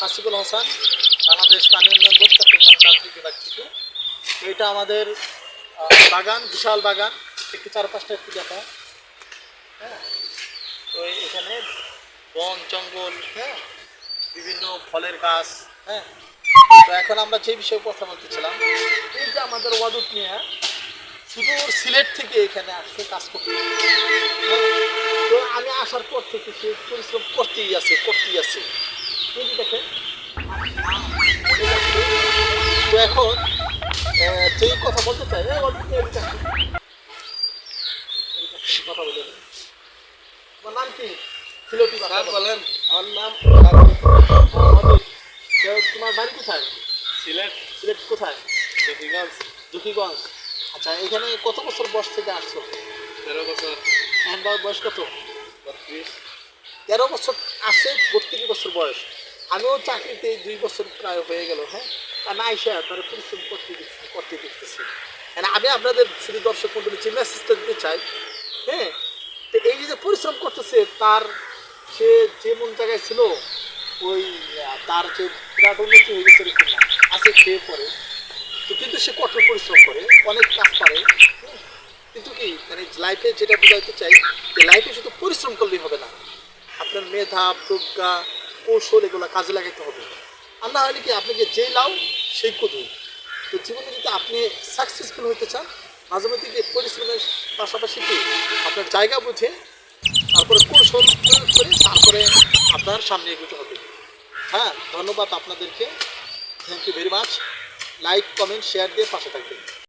হাসিবুল হাসান, বাংলাদেশ পানি উন্নয়ন বোর্ড চট্টগ্রাম তান্ত্রিক বিভাগ থেকে। তো এটা আমাদের বাগান, বিশাল বাগান। একটু চারপাশটা একটু দেখা। হ্যাঁ, তো এখানে বন জঙ্গল, হ্যাঁ, বিভিন্ন ফলের গাছ। হ্যাঁ, তো এখন আমরা যে বিষয়ে কথা বলতেছিলাম, এই যে আমাদের ওয়াদুদ মিয়া সুদূর সিলেট থেকে এখানে আসছে কাজ করতে। হ্যাঁ, তো আমি আসার পর থেকে সে পরিশ্রম করতেই আছে। কিন্তু দেখেন, তো এখন যেই কথা বলতে চাই, কথা বলে তোমার নাম কি? সিলেটি ভাষা বলেন। আমার নাম তোমার বাড়ি কোথায়? সিলেট। সিলেট কোথায়? জকিগঞ্জ। জকিগঞ্জ। আচ্ছা, এখানে কত বছর বয়স থেকে আসছো? 13 বছর। এখন বয়স কত? 32। 13 বছর আসে, 32 বছর বয়স। আমিও চাকরিতে 2 বছর প্রায় হয়ে গেল। হ্যাঁ, আমি আইসা তারা পরিশ্রম করতে দেখতেছি। আমি আপনাদের শুধু দর্শক মন্ডলী যে মেসেজটা দিতে চাই, হ্যাঁ, তো এই যে পরিশ্রম করতেছে, তার সে যেমন জায়গায় ছিল, ওই তার যে বিরাট উন্নতি হয়ে গেছে এরকম না, আছে খেয়ে পরে। তো কিন্তু সে কঠোর পরিশ্রম করে, অনেক কাজ পারে। কিন্তু কি মানে লাইফে যেটা বোঝাতে চাই, যে লাইফে শুধু পরিশ্রম করলেই হবে না, আপনার মেধা, প্রজ্ঞা, কৌশল এগুলো কাজে লাগাতে হবে। আর না হলে কি আপনাকে যে লাও সেই কদু। তো জীবনে যদি আপনি সাকসেসফুল হতে চান, মাঝে মধ্যে কি পরিশ্রমের পাশাপাশি কি আপনার জায়গা বুঝে, তারপরে কৌশল প্রয়োগ করে, তারপরে আপনার সামনে এগোতে হবে। হ্যাঁ, ধন্যবাদ আপনাদেরকে। Thank you very much. Like, comment, share দিয়ে পাশে থাকবেন।